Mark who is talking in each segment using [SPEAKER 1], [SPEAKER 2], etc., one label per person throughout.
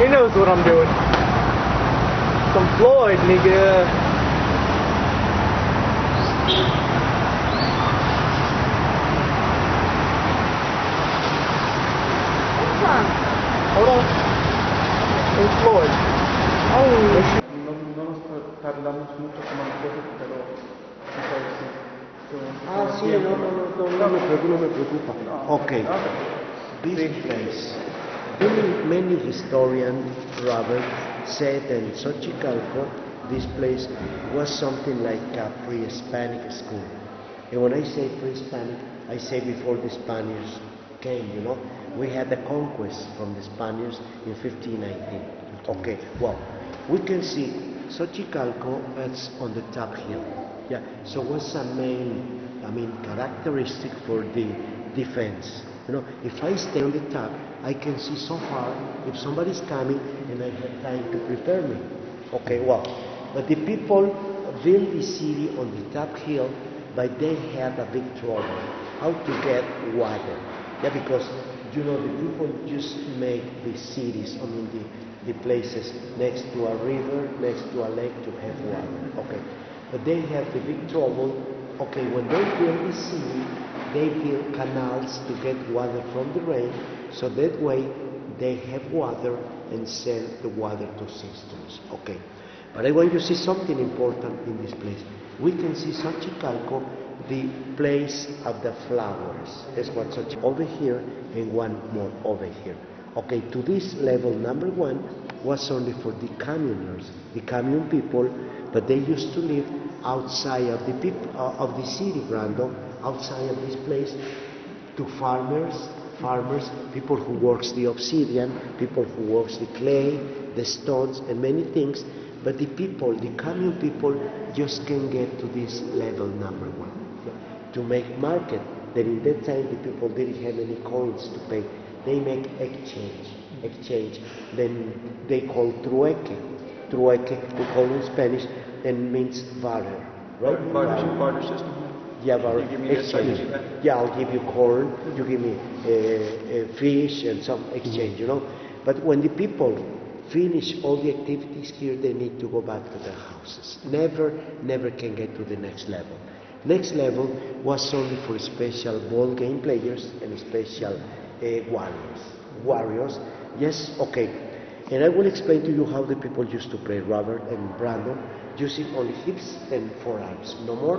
[SPEAKER 1] He knows what I'm doing. Some Floyd, nigga. Hold on. It's Floyd. Oh.
[SPEAKER 2] No nos tardamos mucho como nosotros, pero
[SPEAKER 3] sí, no me preocupa. Okay. This place, many historians, Robert, said that in Xochicalco, this place was something like a pre-Hispanic school. And when I say pre-Hispanic, I say before the Spaniards came, you know. We had the conquest from the Spaniards in 1519. Okay, well, we can see Xochicalco is on the top hill. Yeah, so what's the main, characteristic for the defense? You know, if I stay on the top, I can see so far if somebody's coming and I have time to prepare me. Okay, well, but the people built the city on the top hill, but they had a big trouble. How to get water? Yeah, because, you know, the people just make the cities, the places next to a river, next to a lake to have water. Okay, but they have the big trouble. Okay, when they build the city, they build canals to get water from the rain, so that way they have water and sell the water to cisterns. Okay, but I want you to see something important in this place. We can see Xochicalco, the place of the flowers. That's what Xochicalco over here and one more over here. Okay, to this level, number one was only for the communers, the commune people, but they used to live outside of the people of the city, Brando, outside of this place, to farmers, people who works the obsidian, people who works the clay, the stones, and many things. But the people, the commune people, just can get to this level number one. To make market, that in that time the people didn't have any coins to pay. They make exchange. Then they call trueque, we call in Spanish, and means barter, right?
[SPEAKER 2] Barter system.
[SPEAKER 3] Yeah, barter, exchange. Yeah, I'll give you corn, you give me fish and some exchange, you know. But when the people finish all the activities here, they need to go back to their houses. Never can get to the next level. Next level was only for special ball game players and special warriors. Yes, okay. And I will explain to you how the people used to play, Robert and Brandon, using only hips and forearms, no more,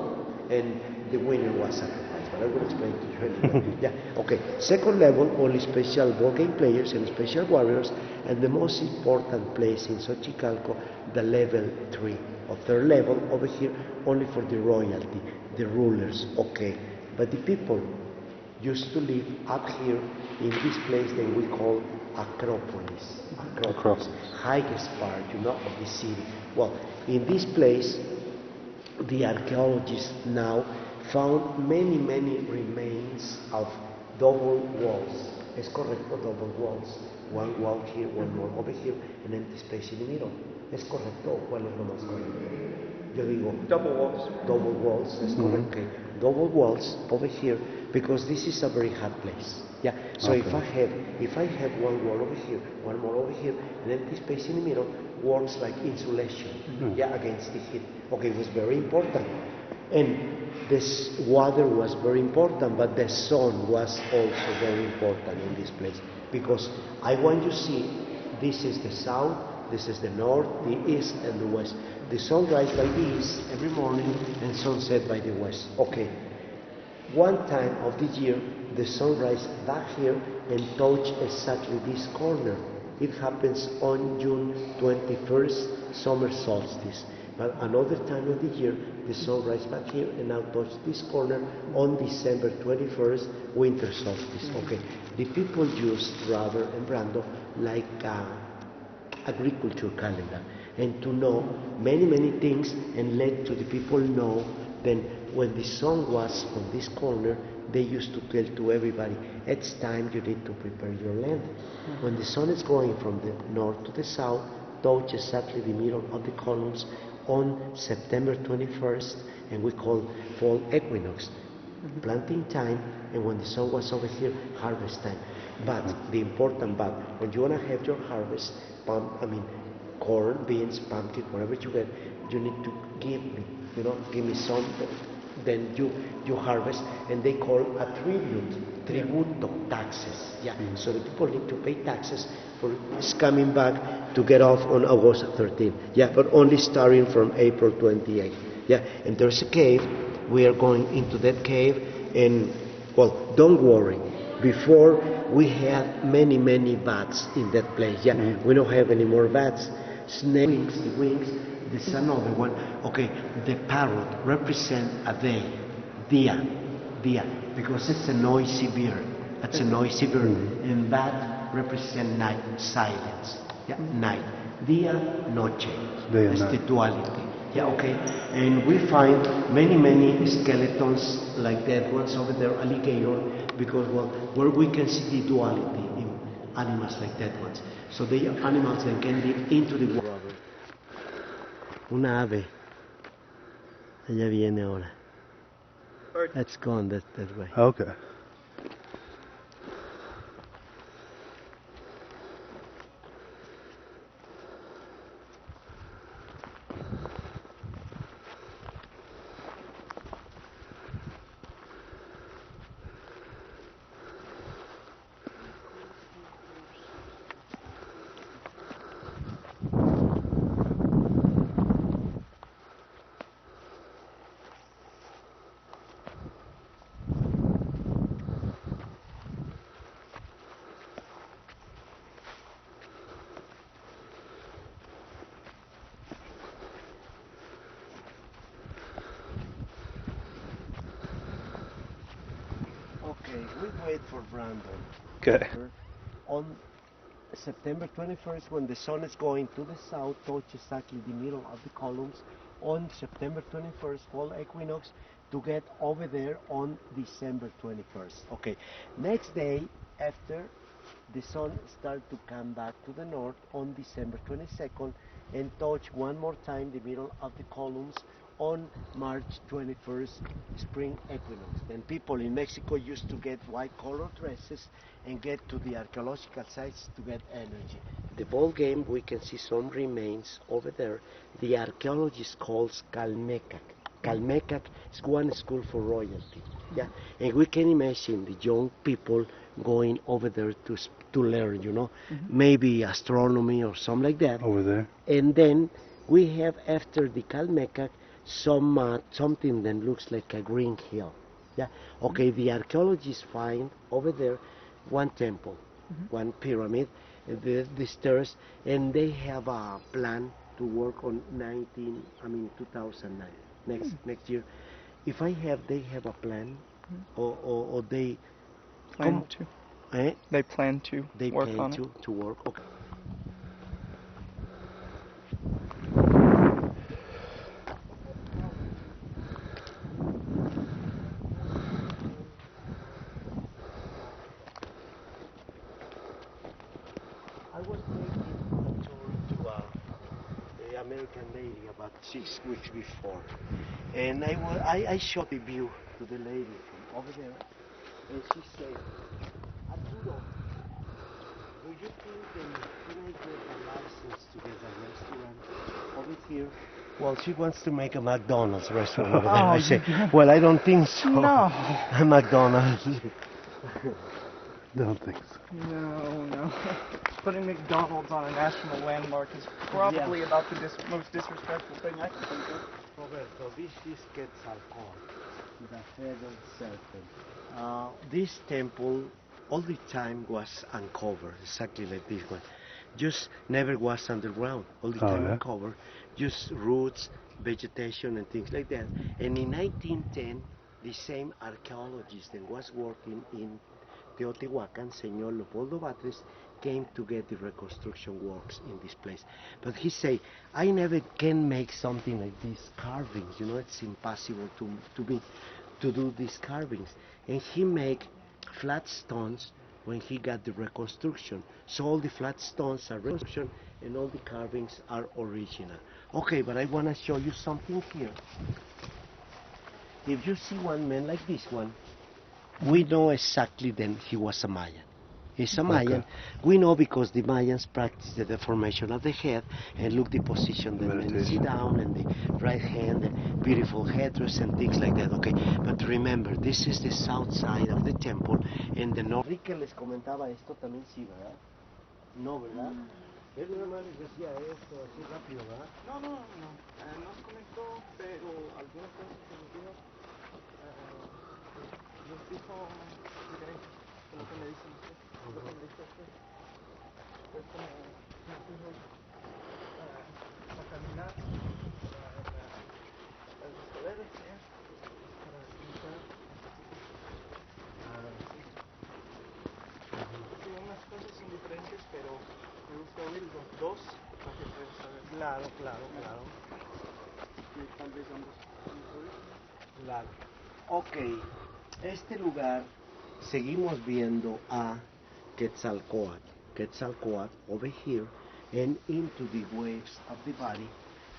[SPEAKER 3] and the winner was sacrificed. But I will explain to you anyway. Yeah, okay. Second level, only special ball game players and special warriors, and the most important place in Xochicalco, the level 3, or third level over here, only for the royalty, the rulers, okay. But the people used to live up here in this place that we call Acropolis, highest part, you know, of the city. Well, in this place, the archaeologists now found many remains of double walls. Es correcto, double walls. One wall here, one wall over here, an empty space in the middle. ¿Es correcto o cuál es lo más correcto? Yo digo
[SPEAKER 2] double walls.
[SPEAKER 3] Double walls, es correcto. Okay. Double walls over here, because this is a very hot place. Yeah. So okay. if I have one wall over here, one more over here, an empty space in the middle, works like insulation. Yeah, against the heat. Okay, it was very important. And this water was very important, but the sun was also very important in this place, because I want you to see, this is the south, this is the north, the east, and the west. The sunrise by the east every morning and sunset by the west. Okay. One time of the year, the sunrise back here and touch exactly this corner. It happens on June 21st, summer solstice. But another time of the year, the sunrise back here and now touch this corner on December 21st, winter solstice. Okay. The people use Robert and Brando like agriculture calendar, and to know many things, and let to the people know then when the sun was on this corner, they used to tell to everybody, it's time you need to prepare your land. When the sun is going from the north to the south, touch exactly the middle of the columns, on September 21st, and we call fall equinox, planting time, and when the sun was over here, harvest time. But the important but, when you want to have your harvest, corn, beans, pumpkin, whatever you get, you need to give me, give me some. Then you harvest, and they call a tributo, taxes. Yeah. So the people need to pay taxes for it's coming back to get off on August 13. Yeah, but only starting from April 28. Yeah, and there's a cave. We are going into that cave, and well, don't worry. Before we had many bats in that place. Yeah, we don't have any more bats. Snakes, the wings. This is another one. Okay, the parrot represents a day, dia, because it's a noisy bird. That's a noisy bird. And bat represents night, silence. Yeah, night. Dia, noche. That's the duality. Yeah, okay. And we find many skeletons like that ones over there, alligator, because well, where we can see the duality in animals like that ones. So they are animals that can live into the water. Una ave. Ella viene ahora. That's gone that way.
[SPEAKER 4] Okay.
[SPEAKER 3] Okay, we wait for Brandon.
[SPEAKER 4] Okay.
[SPEAKER 3] On September 21st, when the sun is going to the south, touch exactly the middle of the columns, on September 21st, fall equinox, to get over there on December 21st. Okay, next day after the sun starts to come back to the north on December 22nd, and touch one more time the middle of the columns on March 21st, spring equinox. Then people in Mexico used to get white color dresses and get to the archaeological sites to get energy. The ball game, we can see some remains over there. The archaeologist calls Calmecac. Calmecac is one school for royalty. Yeah, and we can imagine the young people going over there to learn, maybe astronomy or something like that.
[SPEAKER 4] Over there.
[SPEAKER 3] And then we have after the Calmecac something that looks like a green hill. Yeah. Okay. The archaeologists find over there one temple, one pyramid, the stairs, and they have a plan to work on 2009 next year. If they have a plan, or they
[SPEAKER 1] Plan to.
[SPEAKER 3] Eh?
[SPEAKER 1] They plan to
[SPEAKER 3] They
[SPEAKER 1] work
[SPEAKER 3] plan
[SPEAKER 1] on it.
[SPEAKER 3] to work. Okay. I was making a tour to the American lady about 6 weeks before, and I showed the view to the lady from over there, and she said, Arturo, do you think can I get a license to get a restaurant over here? Well, she wants to make a McDonald's restaurant over there. I say, well, I don't think so.
[SPEAKER 1] No.
[SPEAKER 3] A McDonald's.
[SPEAKER 4] Don't think so.
[SPEAKER 1] No. Putting McDonald's on a national landmark is probably about the most disrespectful thing I can think of.
[SPEAKER 3] Roberto, this is Quetzalcoatl, the feathered serpent. This temple all the time was uncovered, exactly like this one. Just never was underground, all the time uncovered. Just roots, vegetation, and things like that. And in 1910, the same archaeologist that was working in Teotihuacan, Señor Leopoldo Batres, came to get the reconstruction works in this place. But he said, I never can make something like these carvings, it's impossible to do these carvings. And he make flat stones when he got the reconstruction. So all the flat stones are reconstruction, and all the carvings are original. Okay, but I want to show you something here. If you see one man like this one, we know exactly then he was a Mayan. He's a Mayan. We know because the Mayans practice the deformation of the head, and look the position the men sit down, and the right hand, the beautiful headdress and things like that. Okay, but remember, this is the south side of the temple, and the north. Enrique les comentaba esto también, sí, ¿verdad? No, ¿verdad? Él nada más les decía esto así rápido, ¿verdad?
[SPEAKER 1] No. Nos comentó, pero algunas cosas que nos dijo, nos dijo diferentes de lo que me dicen usted, lo que me dijo usted. Fue como nos dijo para caminar, para las escaleras, para pintar. Sí, unas cosas son diferentes, pero me gusta oír los dos para que puedas saber.
[SPEAKER 3] Claro.
[SPEAKER 1] Y tal vez ambos.
[SPEAKER 3] Claro. Ok, este lugar seguimos viendo a Quetzalcoatl over here, and into the waves of the body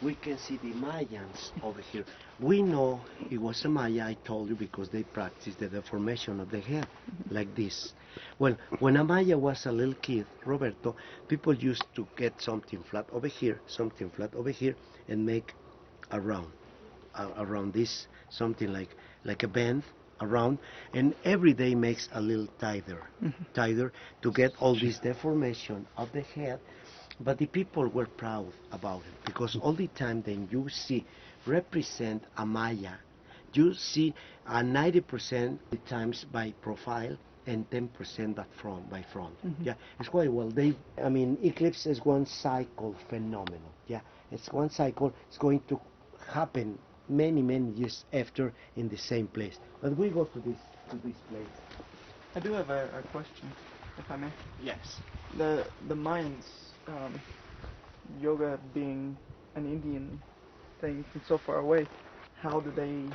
[SPEAKER 3] we can see the Mayans over here. We know it was a Maya, I told you, because they practiced the deformation of the head like this. Well, when a Maya was a little kid, Roberto, people used to get something flat over here, and make a round around this, something like a bend around, and every day makes a little tighter to get all this deformation of the head. But the people were proud about it, because all the time then you see represent a Maya, you see 90% the times by profile and 10% by front. Yeah, it's quite well. Eclipse is one cycle phenomenon. Yeah, it's one cycle. It's going to happen many years after in the same place. But we go to this place.
[SPEAKER 1] I do have a question, if I may.
[SPEAKER 3] Yes.
[SPEAKER 1] The Mayans, yoga being an Indian thing from so far away, how do they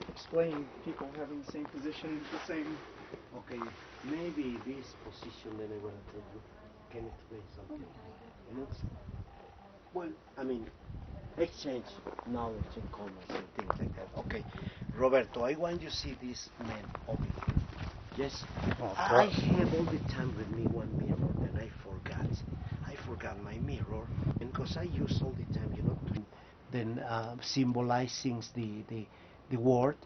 [SPEAKER 1] explain people having the same position, the same...
[SPEAKER 3] Okay, maybe this position that I want to tell you can explain something. And it's, exchange knowledge and commerce and things like that. Okay, Roberto, I want you to see this man over here. Yes, I have all the time with me one mirror, and I forgot my mirror, and because I use all the time, then symbolizing the word.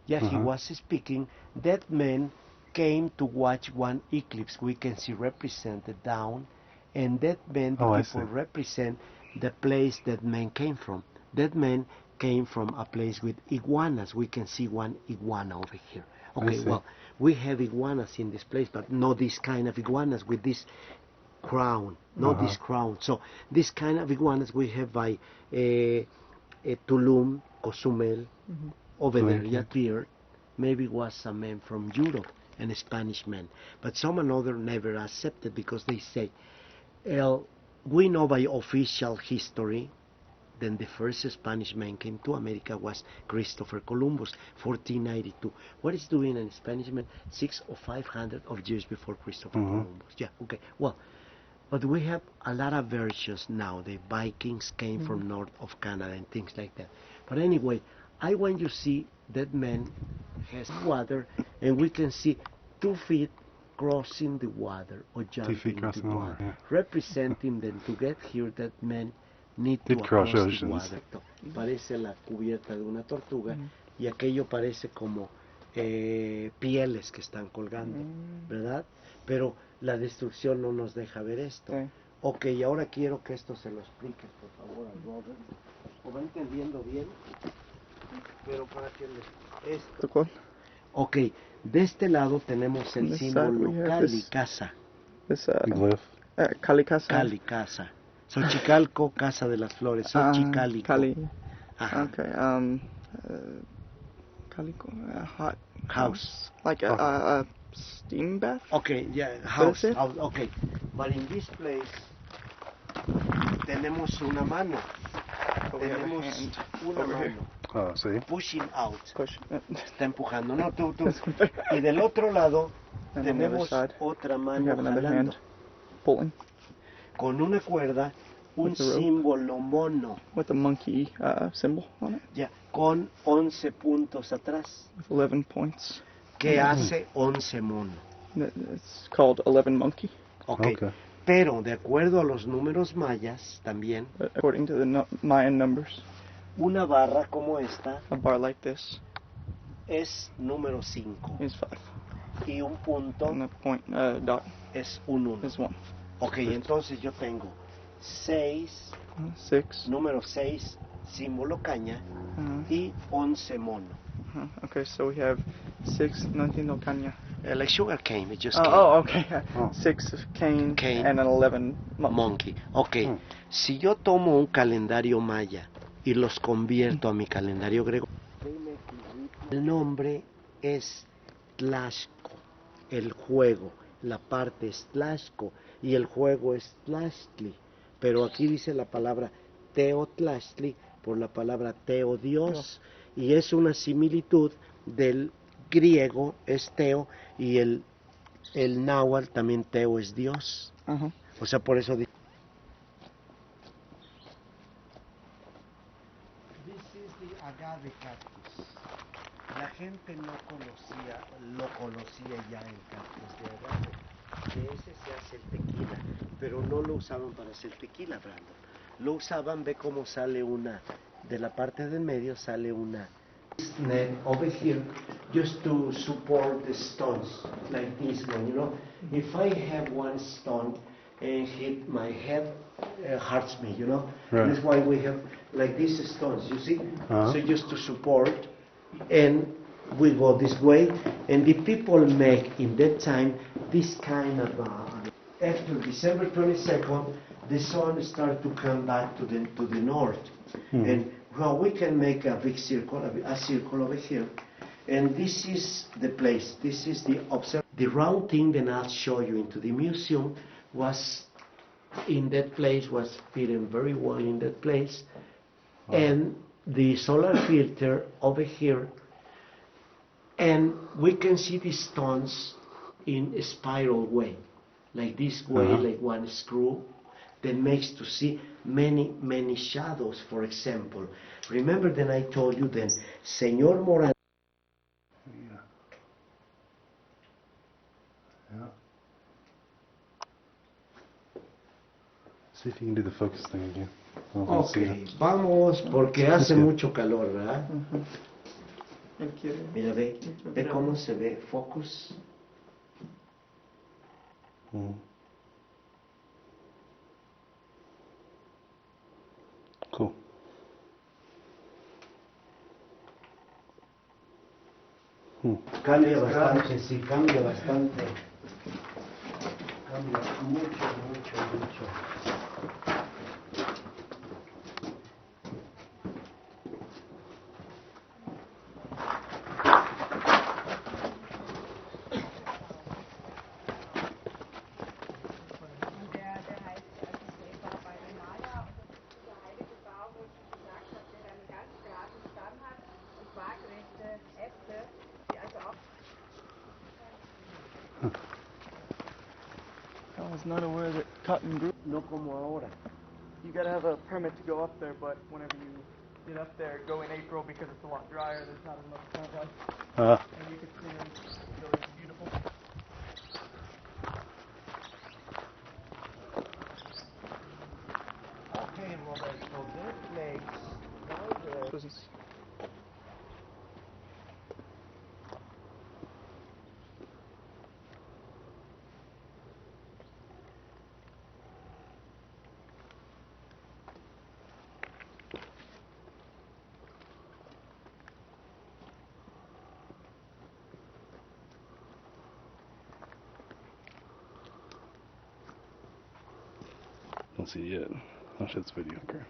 [SPEAKER 3] Yeah, he was speaking. That man came to watch one eclipse. We can see represented down, and that man, the people represent the place that man came from. That man came from a place with iguanas. We can see one iguana over here. Okay, well, we have iguanas in this place, but not this kind of iguanas with this crown, not this crown. So this kind of iguanas we have by Tulum, Cozumel, over there. He appeared. Maybe was a man from Europe, and a Spanish man, but some another never accepted, because they say, we know by official history, then the first Spanish man came to America was Christopher Columbus, 1492. What is doing a Spanish man 600 or 500 of years before Christopher Columbus? Yeah, okay. Well, but we have a lot of versions now. The Vikings came from north of Canada and things like that. But anyway, I want you to see that man has water, and we can see 2 feet crossing the water or jumping into the water, representing them to get here that man need to cross the water. Parece la cubierta de una tortuga, y aquello parece como pieles que están colgando, ¿verdad? Pero la destrucción no nos deja ver esto. Ok, ahora quiero que esto se lo expliques, por favor, a Robert. ¿O va entendiendo bien? Pero para que esto. Ok, de este lado tenemos el símbolo Cali, casa.
[SPEAKER 1] Cali casa.
[SPEAKER 3] Cali, casa. Xochicalco, casa de las flores. Xochicalco.
[SPEAKER 1] Cali. Okay. Calico, a hot
[SPEAKER 3] house.
[SPEAKER 1] Like a steam bath?
[SPEAKER 3] Okay, yeah, house. Okay, but in this place tenemos una mano. Tenemos una mano.
[SPEAKER 2] Sí.
[SPEAKER 3] Pushing out. Está empujando. No, tú. Y del otro lado tenemos otra mano jalando.
[SPEAKER 1] Pulling.
[SPEAKER 3] con una cuerda un
[SPEAKER 2] With a rope.
[SPEAKER 3] símbolo mono,
[SPEAKER 2] With a monkey symbol on it.
[SPEAKER 3] ya, con 11 puntos atrás,
[SPEAKER 2] With 11 points.
[SPEAKER 3] que hace 11 mono.
[SPEAKER 2] It's called 11 monkey.
[SPEAKER 3] Okay. Pero de acuerdo a los números mayas también,
[SPEAKER 2] According to the Mayan numbers,
[SPEAKER 3] una barra como esta
[SPEAKER 2] a bar like this
[SPEAKER 3] es número 5
[SPEAKER 2] is 5.
[SPEAKER 3] y un punto
[SPEAKER 2] And the point dot
[SPEAKER 3] es un 1.
[SPEAKER 2] is 1.
[SPEAKER 3] Ok, entonces yo tengo 6,
[SPEAKER 2] 6.
[SPEAKER 3] número 6, símbolo caña, y 11 mono.
[SPEAKER 2] Okay, so we have 6, no entiendo caña.
[SPEAKER 3] Like sugar cane, it just cane.
[SPEAKER 2] Okay. 6 cane,
[SPEAKER 3] Cane.
[SPEAKER 2] and an 11
[SPEAKER 3] Monkey. Ok, si yo tomo un calendario maya y los convierto a mi calendario griego, el nombre es Tlaxco, el juego, la parte es Tlaxco y el juego es Tlaxtli, pero aquí dice la palabra Teotlaxtli por la palabra Teo Dios, y es una similitud del griego es Teo y el náhuatl también Teo es Dios. O sea, por eso dice. This is the agave cactus. La gente no conocía ya el cactus de agave. De ese se hace el tequila, pero no lo usaban para hacer tequila, Brandon. Lo usaban, ve cómo sale una, de la parte del medio sale una net over here, just to support the stones, like this one, you know. If I have one stone and hit my head, hurts me, you know.
[SPEAKER 4] Right.
[SPEAKER 3] That's why we have like these stones, you see. So just to support, and we go this way, and the people make in that time this kind of after December 22nd the sun started to come back to the north, and well, we can make a big circle, a circle over here, and this is the place, this is the round thing that I'll show you into the museum was in that place, was fitting very well in that place, and the solar filter over here, and we can see the stones in a spiral way, like this way, like one screw, that makes to see many shadows. For example, remember that I told you that Señor Morales.
[SPEAKER 4] See if you can do the focus thing again.
[SPEAKER 3] Okay, vamos, porque hace mucho calor, ¿verdad? Mira, ve cómo se ve, focus.
[SPEAKER 4] Cool.
[SPEAKER 3] Cambia bastante, sí, cambia bastante. Cambia mucho.
[SPEAKER 2] I was not aware that cotton grew.
[SPEAKER 3] No como ahora.
[SPEAKER 2] You gotta have a permit to go up there, but whenever you get up there, go in April because it's a lot drier. There's not as much plant life. And you can see them. It's beautiful.
[SPEAKER 3] Okay, Robert, so that place down there.
[SPEAKER 4] Don't see it yet. I'll show this video. Okay.